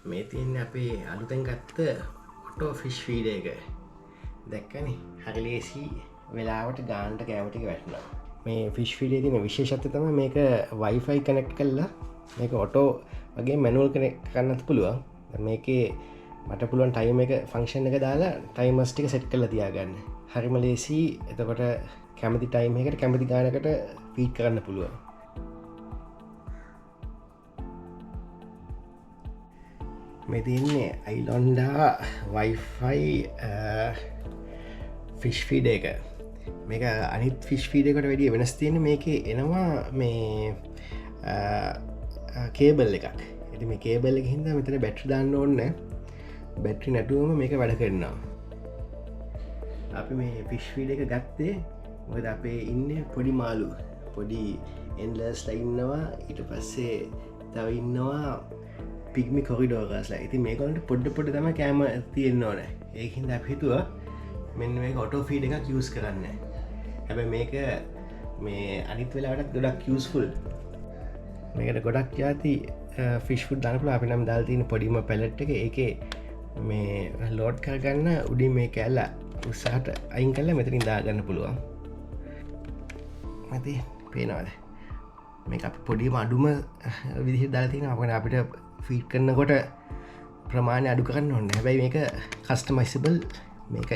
මේ තියන්නේ අපේ අලුතැන් ගත්ත ඔටෝ ෆිෂ් ෆීඩ එක දැක්කන හරිලේසි වෙලාවට ගාන්ට කෑමටික වැටනවා මේ ෆිෂ් ෆිඩේ තින විශේෂත්ත තම මේක වයිෆයි කනෙක්් කල්ලා මේක ඔටෝ වගේ මැනුවල් කනෙක් කරන්නත් පුළුවන් මේකේ මට පුළුවන් ටයිම එක ෆංක්ෂන් එක දාලා ටයිමස්ටික සෙට් කල තියාගන්න හරිම ලේසි එතකොට කැමති ටයිම එකට කැමති ගානකට පීට් කරන්න පුළුවන් මේ තියන්නේ අයිලොන්ඩා වයිෆයි ෆිෂ් ෆීඩ එක මේක අනිත් ෆිෂ් ෆීඩකට වැඩිය වෙනස් තියෙන මේක එනවා මේ කේබල් එකක් ඇති මේ කේබල් එක හිද මෙතන බැට්‍රි දාන්න ඕන්න බැට්‍රි නැටුවම මේක වැඩ කරන්නවා අපි මේ ෆිෂ් ෆීඩ එක ගත්තේ මොකද අපේ ඉන්න පොඩි මාලු පොඩි එන්ලස්ලා ඉන්නවා ඊට පස්සේ තව ඉන්නවා පිගමි කොරිඩෝගස්ලා ඉති මේකොලට පොඩ්ඩ තම කෑම තියෙන්න්න ඕන ඒහින්ද අපිතුව මෙන්න මේ ඔටෝ ෆීඩ එකක් යස් කරන්න හැබැ මේක මේ අනිත් වෙලාටත් ගොඩක් යස්ෆුල් මේකට ගොඩක් ජාති ෆිස්ෆුඩ් දනපල අපි නම් දාල්තින පොඩිම පැලට් එක ඒක මේ ලෝඩ් කරගන්න උඩි මේ කැල්ලා උත්සාහට අයින් කල්ල මෙතරින් දාගන්න පුළුවන් මති පේනවාද මේ අප පොඩිම අඩුම විදිහ දාතින අපන අපිට ෆීට් කරනකොට ප්‍රමාණය අඩු කරන්න ඔන්න හැබැයි මේක කස්ටමයිසිබල් මේක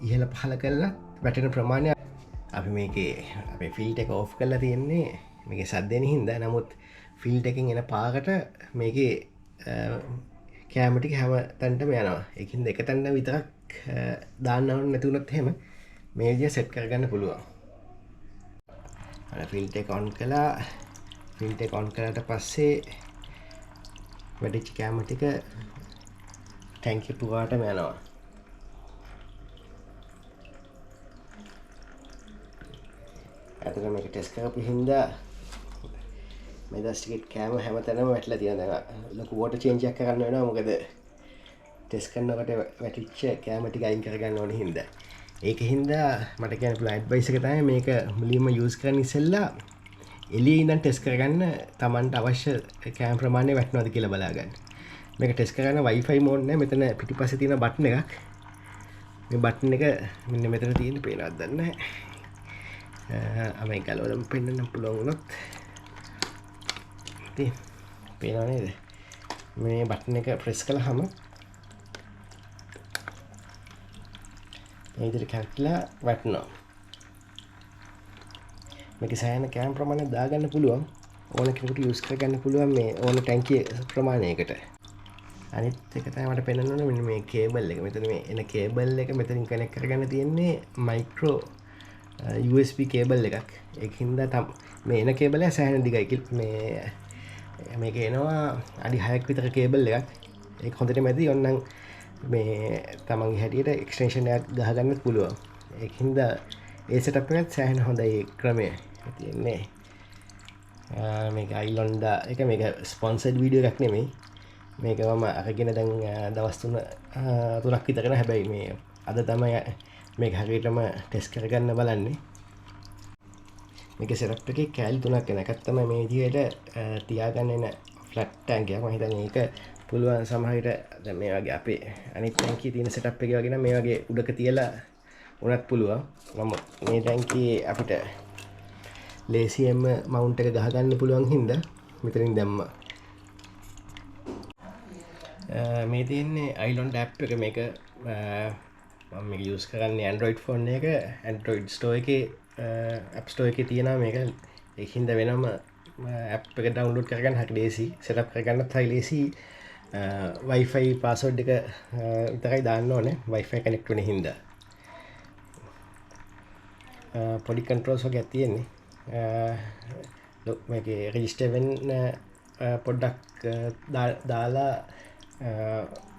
ඉහල පහල කරලා වැටෙන ප්‍රමාණය අපි මේක අප ෆිල්ට එක ඔෆ් කරලා තියෙන්නේ මේක සද්ධයන හින්ද නමුත් ෆිල්ට එකින් එන පාකට මේක කෑමටි හැම තැන්ටම යනවා එකින් එක තැන්න විතරක් දාන්නවන් නැතුනොත් හෙම මේජ සෙට් කරගන්න පුළුවන් ෆිල්ට කොන් කලා ෆිල්ට කොන් කරට පස්සේ වැඩිච්චි කෑමටික ටැංකි පුවාට යනවා ඇතක මේක ටෙස් කරපු හින්දා මේ දස්ටිකට් කෑම හැම තැනම වැටලා තියෙන ලොකු වෝටර් චේන්ජ් එකක් කරන්න වෙනවා මොකද ටෙස් කරනකොට වැටිච්ච කෑම ටික අයින් කරගන්න ඕන හින්දා ඒක හින්දා මට කියන්න පුළුවන් ඇඩ්වයිස් එක තමයි මේක මුලින්ම යූස් කරන්න ඉස්සෙල්ලා එළියේ ඉඳන් ටෙස් කරගන්න තමන්ට අවශ්‍ය කෑම ප්‍රමාණය වැටෙනවද කියලා බලාගන්න මේක ටෙස් කරගන්න Wi-Fi මෝඩ් නෑ මෙතන පිටිපස්සේ තියෙන බටන් එකක් මේ බටන් එක මෙන්න මෙතන තියෙන පේනවද දන්නේ නැහැ අපි ගලවලම පෙන්නන්න පුළුවන් වුණොත් ඉතින් පේනව නේද මේ බටන් එක ප්‍රෙස් කළාම මේ විදිහට කැටලා වැටෙනවා මේක සෑහෙන කෑම ප්‍රමාණයක් දාගන්න පුළුවන් ඕන කෙනෙකුට යූස් කරගන්න පුළුවන් මේ ඕන ටැංකිය ප්‍රමාණයකට අනිත් එක තමයි මට පෙන්වන්න ඕනේ මෙන්න මේ කේබල් එක මෙතන මේ එන කේබල් එක මෙතනින් කනෙක්ට් කරගන්න තියෙන්නේ මයික්‍රෝ USB කේබල් එකක් ඒකින්ද මේ එන කේබල් එක සෑහෙන දිගයි මේක එනවා අඩි 6ක් විතර කේබල් එකක් ඒක හොඳට මැදි ඔන්නම් මේ තමන්ගේ හැටියට එක්ස්ටෙන්ෂන් එකක් ගහගන්නත් පුළුවන් ඒකින්ද ඒ සෙටප් එකත් සෑහෙන හොඳයි ක්‍රමය තියෙන්නේ මේක අයිලොන්ඩා එක මේක ස්පොන්සර්ඩ් වීඩියෝ එකක් නෙමෙයි මේක මම අරගෙන දැන් දවස් 3ක් විතර හැබැයි මේ අද තමයි මේක හරියටම ටෙස්ට් කරගන්න බලන්නේ මේක සෙටප් එකේ කෑලි 3ක් වෙන එකක් තමයි මේ විදිහට තියාගන්න එන ෆ්ලැට් ටැංක් එකක් මම හිතන්නේ ඒක පුළුවන් සමහර විට දැන් මේ වගේ අපේ අනිත් ටැංකියේ තියෙන සෙටප් එකේ වගේ නම් මේ වගේ උඩක තියලා උනත් පුළුවන් මම මේ ටැංකියේ අපිට ලේසියෙන්ම මවුන්ට් එක ගහගන්න පුළුවන් හින්දා මෙතනින් දැම්මා මේ තියෙන්නේ අයිලොන්ඩ් ඇප් එක මේක මම මේක යූස් කරන්නේ Android ෆෝන් එක Android ස්ටෝර් එකේ ඇප් ස්ටෝර් එකේ තියෙනවා මේක ඒකින්ද වෙනම ඇප් එක ඩවුන්ලෝඩ් කරගන්න හරි ලේසි සෙටප් කරගන්නත් හරි ලේසි Wi-Fi password එක විතරයි දාන්න ඕනේ Wi-Fi කනෙක්ට් වෙන හින්දා පොඩි කන්ට්‍රෝල්ස් වගේ තියෙන්නේ මේකේ රෙජිස්ටර් වෙන්න පොඩ්ඩක් දාලා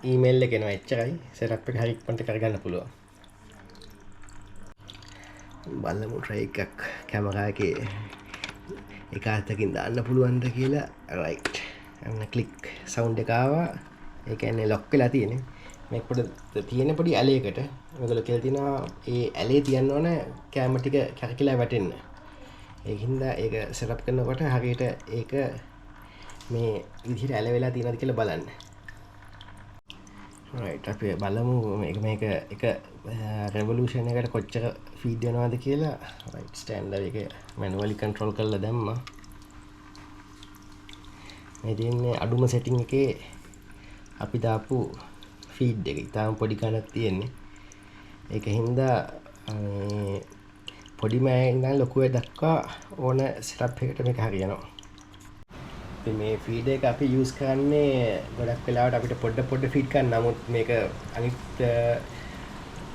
ඊමේල් එක එනවා එච්චරයි සෙටප් එක හරි ඉක්මනට කරගන්න පුළුවන් බලමු try එකක් කැමරා එකේ එක අතකින් දාන්න පුළුවන්ද කියලා right අන්න ක්ලික් සවුන්ඩ් එක ආවා ඒ කියන්නේ ලොක් වෙලා තියෙන්නේ මේක පොඩ තියෙන පොඩි ඇලයකට මේගොල්ලෝ කියලා තිනවා ඒ ඇලේ තියන්න ඕන කැම ටික කැරකිලා වැටෙන්න ඒකින්ද ඒක සෙටප් කරනකොට හරියට ඒක මේ විදිහට ඇල වෙලා තියෙනවද කියලා බලන්න. රයිට් අපි බලමු මේක එක රෙවොලූෂන් එකට කොච්චර ෆීඩ් වෙනවද කියලා. රයිට් ස්ටෑන්ඩර් එක මැනුවලි කන්ට්‍රෝල් කරලා දැම්මා. මේ තියෙන්නේ අඩුම සෙටින් එකේ අපි දාපු ෆීඩ් එක. ඉතාලම පොඩි ගණනක් තියෙන්නේ. ඒක හින්දා පොඩි මෑ ඉඳන් ලොකු දක්වා ඕන සෙටප් එකකට මේක හරියනවා. ඉතින් මේ ෆීඩ් එක අපි යූස් කරන්නේ ගොඩක් වෙලාවට අපිට පොඩ ෆීඩ් කරන්න. නමුත් මේක අනිත්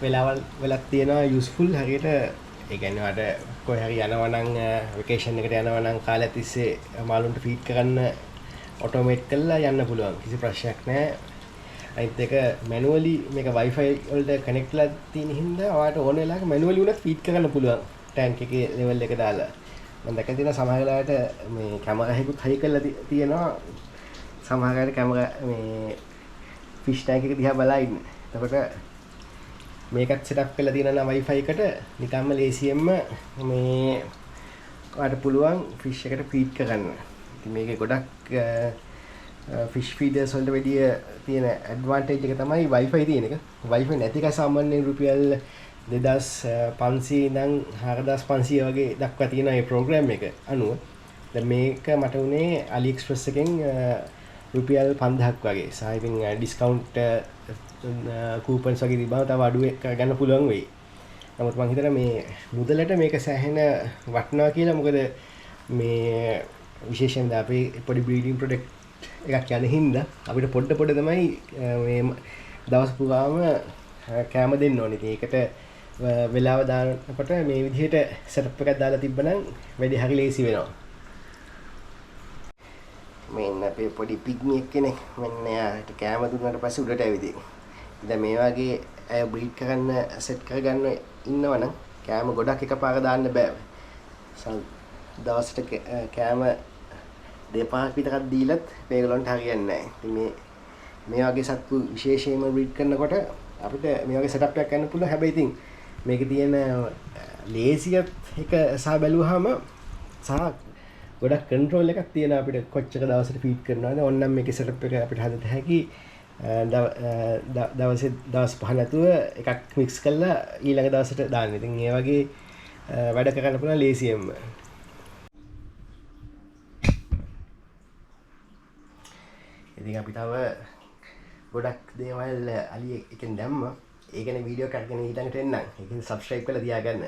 වෙලාවල් වලක් තියෙනවා යූස්ෆුල් හරියට. ඒ කියන්නේ වට කොහේ හරි යනවා නම් වෙකේෂන් එකට යනවා නම් කාලය තිස්සේ මාළුන්ට ෆීඩ් කරන්න ඔටෝමේට් කරලා යන්න පුළුවන්. කිසි ප්‍රශ්නයක් නැහැ. අනිත් එක මැනුවලි මේක Wi-Fi වලට කනෙක්ට් වෙලා තියෙන හින්දා ඔයාලට ඕන වෙලාවක මැනුවලි උනත් ෆීඩ් කරන්න පුළුවන්. ටැංක් එකේ ලෙවල් එක දාලා. මම දැකලා තියෙනවා සමහර වෙලාවට මේ කැමරා එකකුත් හයි කරලා තියෙනවා. සමහර වෙලාවට කැමරා මේ ෆිෂ් ටැංක් එක දිහා බලා ඉන්න. එතකොට මේකත් සෙටප් කරලා තියෙනවා Wi-Fi එකට නිකම්ම ලේසියෙන්ම මේ ඔයාලට පුළුවන් ෆිෂ් එකට ෆීඩ් කරන්න. ඉතින් මේකේ ගොඩක් ෆිෂ් ෆීඩර්ස් වලට වැඩිය තියෙන ඇඩ්වාන්ටේජ් එක තමයි Wi-Fi තියෙන එක. Wi-Fi නැති එක සාමාන්‍යයෙන් රුපියල් 2500 ඉඳන් 4500 වගේ දක්වා තියෙන මේ ප්‍රෝග්‍රෑම් එක අනුව. දැන් මේක මට උනේ AliExpress එකෙන් රුපියල් 5000ක් වගේ. සායිකින් ඩිස්කවුන්ට් කූපන්ස් වගේ දීපුවා තව අඩු කරගන්න පුළුවන් වෙයි. නමුත් මම හිතනවා මේ මුදලට මේක සෑහෙන වටිනවා කියලා. මොකද මේ විශේෂයෙන්ම අපේ පොඩි බ්‍රීඩින් ප්‍රොඩක්ට් එකක් යන හින්දා අපිට පොඩ තමයි මේ දවස් පුරාම කැම දෙන්න ඕනේ. ඉතින් ඒකට වෙලාව දානකොට මේ විදිහට සෙටප් එකක් දාලා තිබ්බනම් වැඩි හරි ලේසි වෙනවා. මෙන්න අපේ පොඩි පිග්මි එක්කනේ මෙන්න යාට කැම දුන්නාට පස්සේ උඩට ඇවිදින්. දැන් මේ වගේ අය බ්‍රීඩ් කරන්න සෙට් කරගන්න ඉන්නවනම් කැම ගොඩක් එකපාර දාන්න බෑ. දවසට කැම දෙපාරක් විතරක් දීලත් මේගොල්ලන්ට හරියන්නේ නැහැ. ඉතින් මේ වගේ සත්තු විශේෂයෙන්ම බ්‍රීඩ් කරනකොට අපිට මේ වගේ සෙටප් එකක් ගන්න පුළුවන්. හැබැයි ඉතින් මේකේ තියෙන ලේසියත් එක සහ බැලුවාම සහ ගොඩක් කන්ට්‍රෝල් එකක් තියෙන අපිට කොච්චර දවසට ෆීඩ් කරනවද ඕනනම් මේකේ සෙටප් එක අපිට හදන්න හැකි. දවසේ දවස් 5 නැතුව එකක් මික්ස් කරලා ඊළඟ දවසට දාන්න. ඉතින් මේ වගේ වැඩ කරන්න පුළුවන් ලේසියෙන්ම. ඉතින් අපි තව ගොඩක් දේවල් අලි එකෙන් දැම්මා. ඒ ගැන වීඩියෝ එකක් ගැන ඊළඟට එන්නම්. ඒකෙන් සබ්ස්ක්‍රයිබ් කරලා තියාගන්න.